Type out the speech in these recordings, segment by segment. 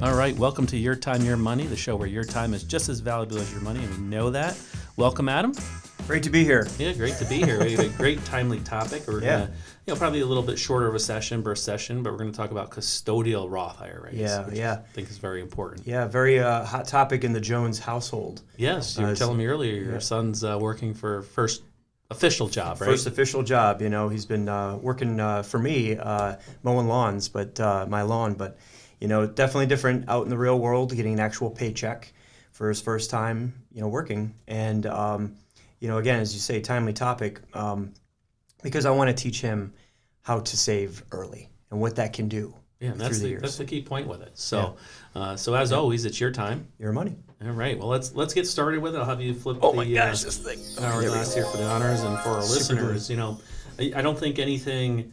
All right, welcome to Your Time, Your Money, the show where your time is just as valuable as your money, and we know that. Welcome, Adam. Great to be here. Yeah, great to be here. We have a great timely topic. We're gonna, probably a little bit shorter of a session, burst session, but we're going to talk about custodial Roth IRAs. Which I think is very important. Yeah, very hot topic in the Jones household. Yes, you were telling me earlier your son's working for first official job, right? First official job. You know, he's been working for me, mowing lawns, but my lawn. But you know, definitely different out in the real world, getting an actual paycheck for his first time, working. And again, as you say, timely topic, because I want to teach him how to save early and what that can do. Yeah, that's the key point with it. So, as always, it's your time, your money. All right. Well, let's get started with it. I'll have you flip this thing. Hourglass here for the honors and for our listeners. I don't think anything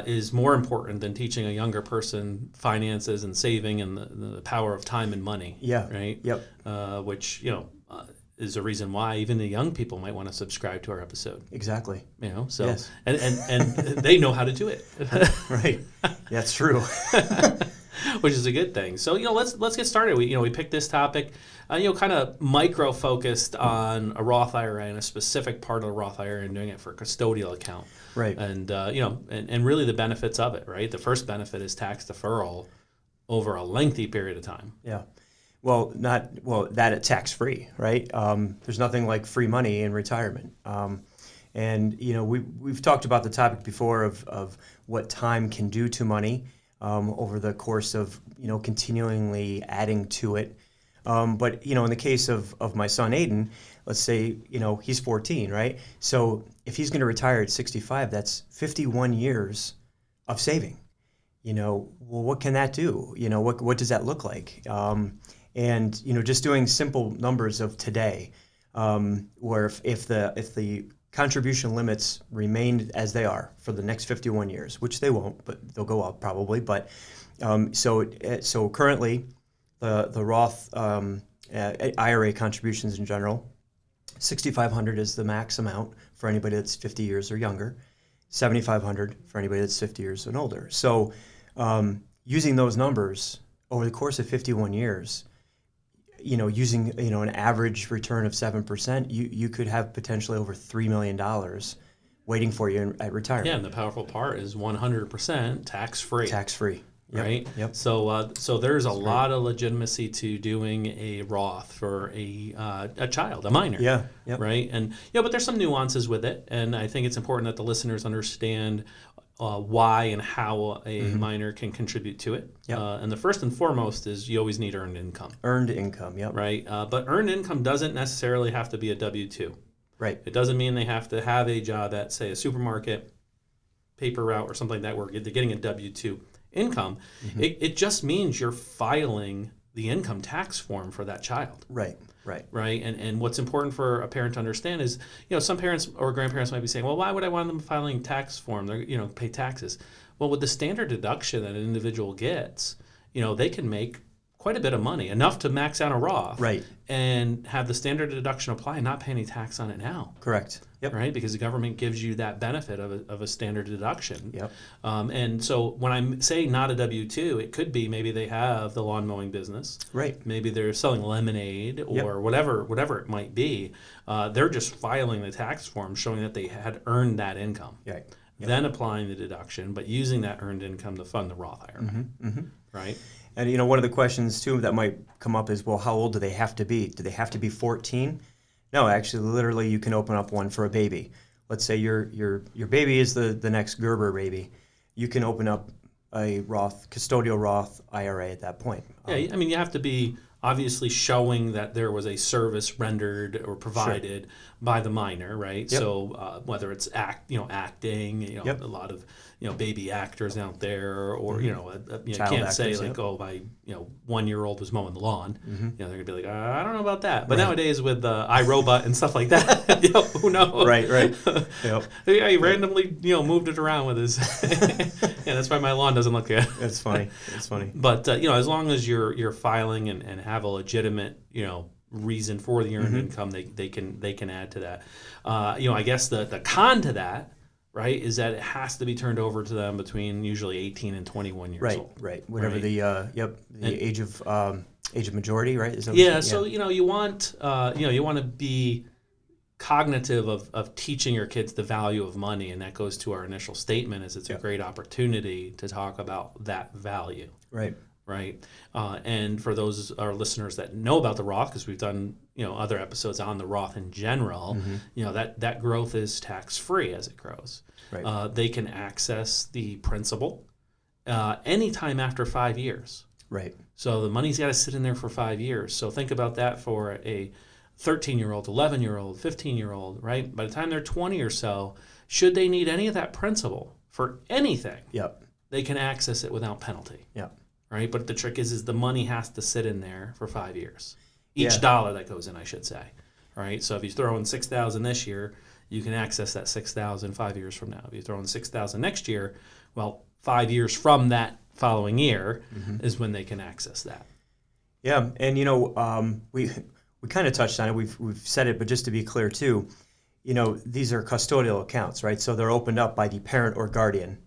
is more important than teaching a younger person finances and saving and the power of time and money. Yeah. Right. Yep. Which is a reason why even the young people might want to subscribe to our episode. Exactly. So yes. and they know how to do it. Right. That's true. Which is a good thing. So let's get started. We picked this topic, kind of micro focused on a Roth IRA and a specific part of the Roth IRA and doing it for a custodial account. Right. And and really the benefits of it. Right. The first benefit is tax deferral over a lengthy period of time. Yeah. That it's tax-free, right? There's nothing like free money in retirement. And we've talked about the topic before of what time can do to money over the course of continually adding to it. But in the case of my son Aiden, let's say he's 14, right? So if he's going to retire at 65, that's 51 years of saving. Well, what can that do? What does that look like? And just doing simple numbers of today, where if the contribution limits remained as they are for the next 51 years, which they won't, but they'll go up probably. But so currently, the Roth IRA contributions in general, $6,500 is the max amount for anybody that's 50 years or younger, $7,500 for anybody that's 50 years and older. So using those numbers over the course of 51 years. Using an average return of 7%, you could have potentially over $3 million waiting for you at retirement. Yeah, and the powerful part is 100% tax-free. Tax-free, right? Yep. So there's a lot of legitimacy to doing a Roth for a child, a minor. Yeah. Yep. Right. And but there's some nuances with it, and I think it's important that the listeners understand why and how a minor can contribute to it. Yep. And the first and foremost is you always need earned income. Earned income, yep. Right. But earned income doesn't necessarily have to be a W-2. Right. It doesn't mean they have to have a job at, say, a supermarket, paper route, or something like that where they're getting a W-2 income. Mm-hmm. It just means you're filing the income tax form for that child. Right. And what's important for a parent to understand is, some parents or grandparents might be saying, well, why would I want them filing tax form? They're, pay taxes. Well, with the standard deduction that an individual gets, they can make quite a bit of money, enough to max out a Roth. Right. And have the standard deduction apply and not pay any tax on it now. Correct. Yep. Right? Because the government gives you that benefit of a standard deduction. Yep. And so when I'm saying not a W-2, it could be maybe they have the lawn mowing business. Right. Maybe they're selling lemonade or whatever it might be. They're just filing the tax form showing that they had earned that income. Right. Yep. Then applying the deduction, but using that earned income to fund the Roth IRA. Mm-hmm. Mm-hmm. Right? And one of the questions too that might come up is, well, how old do they have to be? Do they have to be 14? No, actually, literally, you can open up one for a baby. Let's say your baby is the next Gerber baby. You can open up a custodial Roth IRA at that point. Yeah, you have to be obviously showing that there was a service rendered or provided by the minor, right? Yep. So whether it's acting, Yep. a lot of baby actors out there, or you Child can't actors, say like, yep. my 1-year-old was mowing the lawn. Mm-hmm. They're gonna be like, I don't know about that. But nowadays with iRobot and stuff like that, who knows? Right. Yep. Yeah, he randomly moved it around with his. Yeah, that's why my lawn doesn't look good. That's funny. But as long as you're filing and have a legitimate reason for the earned income, they can add to that. I guess the con to that right, is that it has to be turned over to them between usually 18 and 21 years old. Right. Whatever right? the age of majority, right? Is that Yeah, so you want to be cognitive of teaching your kids the value of money, and that goes to our initial statement is it's a great opportunity to talk about that value. Right. And for those our listeners that know about the Roth, because we've done other episodes on the Roth in general, that growth is tax free as it grows. Right. They can access the principal anytime after 5 years. Right. So the money's got to sit in there for 5 years. So think about that for a 13-year-old, 11-year-old, 15-year-old, right? By the time they're 20 or so, should they need any of that principal for anything, they can access it without penalty. Right? But the trick is the money has to sit in there for 5 years. Each dollar that goes in, I should say. Right? So if you throw in $6,000 this year, you can access that $6,000 5 years from now. If you throw in $6,000 next year, well, 5 years from that following year is when they can access that. Yeah, and we kind of touched on it. We've said it, but just to be clear too, these are custodial accounts, right? So they're opened up by the parent or guardian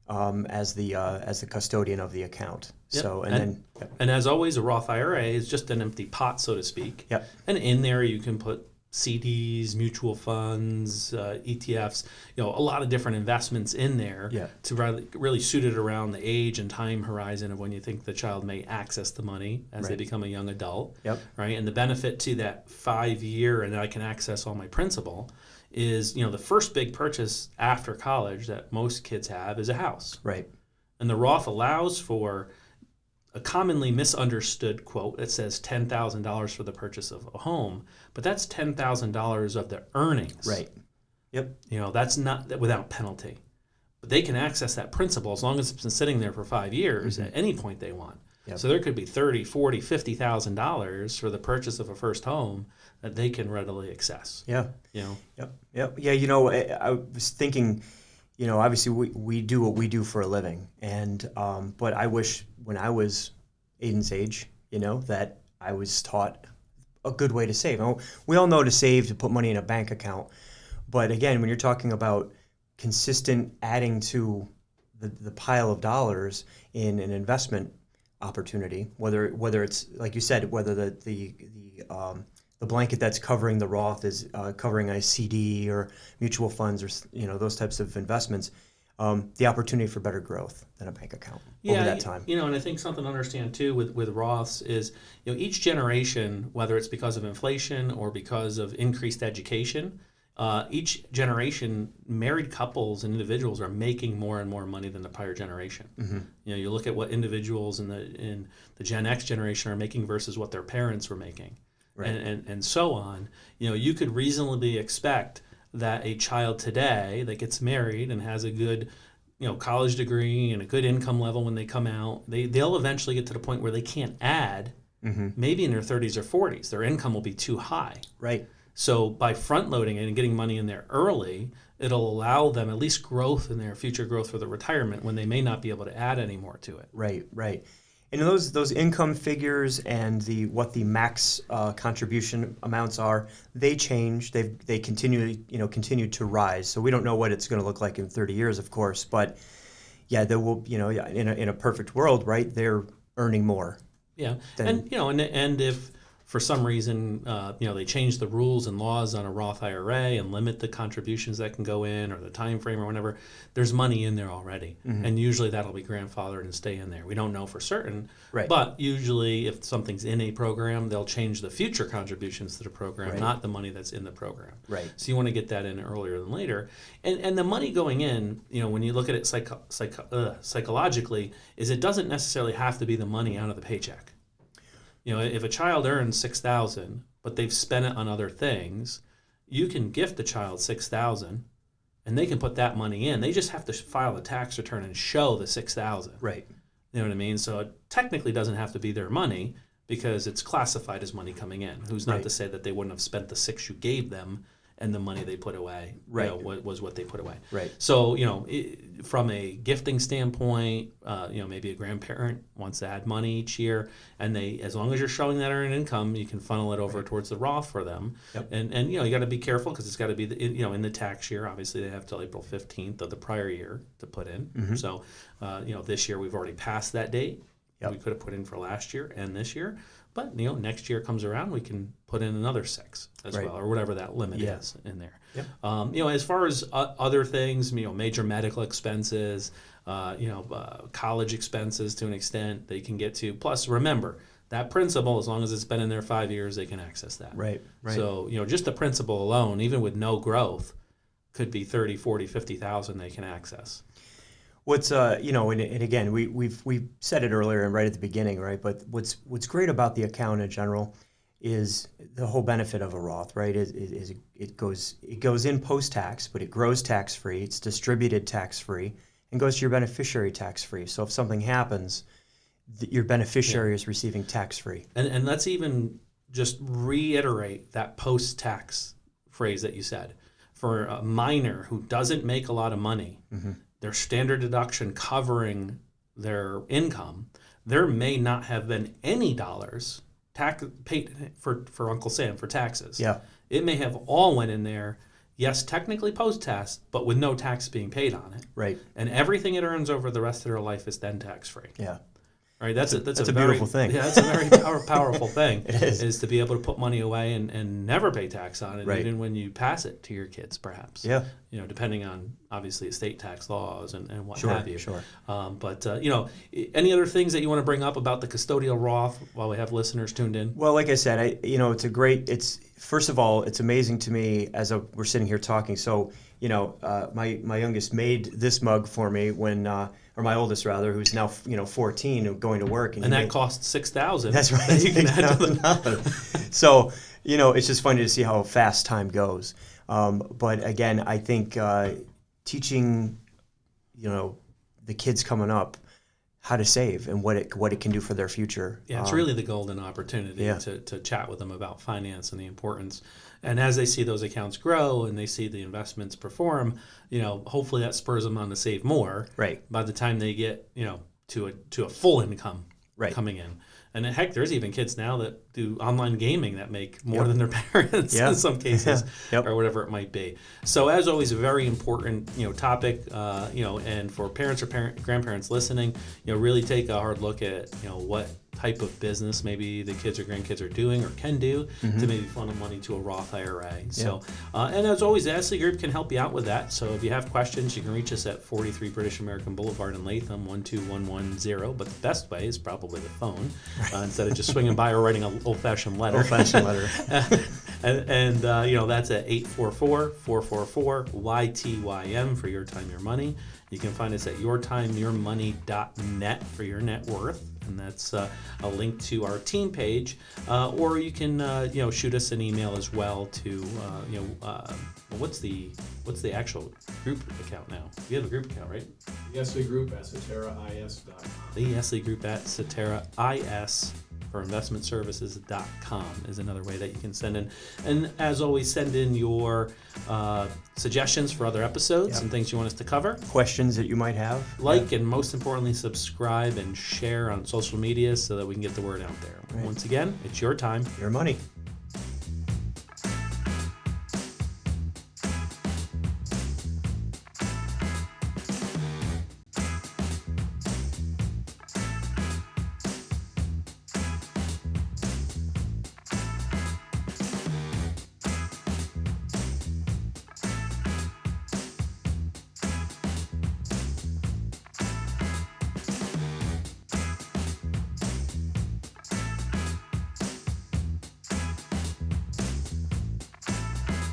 as the custodian of the account. So and as always, a Roth IRA is just an empty pot, so to speak. And in there you can put CDs, mutual funds, ETFs, a lot of different investments in there to really suit it around the age and time horizon of when you think the child may access the money as they become a young adult. Right. And the benefit to that 5 year and I can access all my principal is, the first big purchase after college that most kids have is a house. Right. And the Roth allows for a commonly misunderstood quote that says $10,000 for the purchase of a home, but that's $10,000 of their earnings. Right. That's not without penalty. But they can access that principal as long as it's been sitting there for 5 years at any point they want. So there could be $30,000, $40,000, $50,000 for the purchase of a first home that they can readily access. I was thinking, obviously we do what we do for a living, and but I wish when I was Aiden's age, that I was taught a good way to save. We all know to save, to put money in a bank account, but again, when you're talking about consistent adding to the pile of dollars in an investment opportunity, whether it's like you said, whether the blanket that's covering the Roth is covering a CD or mutual funds or those types of investments, the opportunity for better growth than a bank account over that time. And I think something to understand too with Roths is each generation, whether it's because of inflation or because of increased education, each generation, married couples and individuals are making more and more money than the prior generation. You look at what individuals in the Gen X generation are making versus what their parents were making. And so on. You could reasonably expect that a child today that gets married and has a good college degree and a good income level when they come out, they'll eventually get to the point where they can't add maybe in their 30s or 40s. Their income will be too high. So by front loading it and getting money in there early, it'll allow them at least growth in their future growth for the retirement when they may not be able to add any more to it. Right. And those income figures and what the max contribution amounts are, they change. They continue to rise. So we don't know what it's going to look like in 30 years, of course. But there will in a perfect world, right? They're earning more. And if for some reason they change the rules and laws on a Roth IRA and limit the contributions that can go in or the time frame or whatever, there's money in there already. And usually that'll be grandfathered and stay in there. We don't know for certain, but usually if something's in a program, they'll change the future contributions to the program, not the money that's in the program. So you want to get that in earlier than later. And the money going in, when you look at it psychologically, is it doesn't necessarily have to be the money out of the paycheck. If a child earns $6,000, but they've spent it on other things, you can gift the child $6,000, and they can put that money in. They just have to file the tax return and show the $6,000. You know what I mean? So it technically doesn't have to be their money because it's classified as money coming in. Who's not to say that they wouldn't have spent the $6,000 you gave them and the money they put away, Right. was what they put away. Right. So, from a gifting standpoint, maybe a grandparent wants to add money each year, and as long as you're showing that earned income, you can funnel it over towards the Roth for them. Yep. And you got to be careful because it's got to be, in the tax year, obviously they have till April 15th of the prior year to put in. Mm-hmm. So, this year we've already passed that date. Yep. We could have put in for last year and this year. But, next year comes around, we can put in another 6 as Right. well, or whatever that limit Yeah. is in there. Yep. As far as other things, major medical expenses, college expenses to an extent they can get to. Plus, remember, that principal, as long as it's been in there 5 years, they can access that. Right. Right. So, just the principal alone, even with no growth, could be 30, 40, 50,000 they can access. What's and again, we said it earlier and right at the beginning, right? But what's great about the account in general is the whole benefit of a Roth, right? Is it goes in post tax, but it grows tax free. It's distributed tax free and goes to your beneficiary tax free. So if something happens, your beneficiary is receiving tax free. And let's even just reiterate that post tax phrase that you said. For a minor who doesn't make a lot of money, Mm-hmm. their standard deduction covering their income, there may not have been any dollars paid for Uncle Sam for taxes. Yeah. It may have all went in there, yes, technically post-tax, but with no tax being paid on it. Right. And everything it earns over the rest of their life is then tax-free. Yeah. All right, that's a very, beautiful thing. Yeah, that's a very powerful thing. It is to be able to put money away and never pay tax on it, right. even when you pass it to your kids, perhaps. Yeah. Depending on obviously estate tax laws and what Sure, have you. Sure. But any other things that you want to bring up about the custodial Roth while we have listeners tuned in? Well, like I said, it's first of all, it's amazing to me as we're sitting here talking. So, my youngest made this mug for me when, or my oldest rather, who's now 14, going to work, and that costs $6,000. That's right. That you can add to the So, it's just funny to see how fast time goes. But again, I think teaching, the kids coming up how to save and what it can do for their future. Yeah, it's really the golden opportunity to chat with them about finance and the importance. And as they see those accounts grow and they see the investments perform, hopefully that spurs them on to save more. Right. By the time they get, to a full income coming in. And heck, there's even kids now that do online gaming that make more than their parents in some cases, or whatever it might be. So as always, a very important topic, and for parents or grandparents listening, really take a hard look at what type of business maybe the kids or grandkids are doing or can do to maybe funnel money to a Roth IRA. So, and as always, the Essley Group can help you out with that. So if you have questions, you can reach us at 43 British American Boulevard in Latham, 12110. But the best way is probably the phone instead of just swinging by or writing an old-fashioned letter. and that's at 844-444-YTYM for Your Time, Your Money. You can find us at yourtimeyourmoney.net for your net worth, and that's a link to our team page. Or you can shoot us an email as well to what's the actual group account now? You have a group account, right? The Essley Group at CeteraIS.com. The Essley Group at CeteraIS for investmentservices.com is another way that you can send in. And as always, send in your suggestions for other episodes and things you want us to cover. Questions that you might have. And most importantly, subscribe and share on social media so that we can get the word out there. Right. Once again, it's your time. Your money.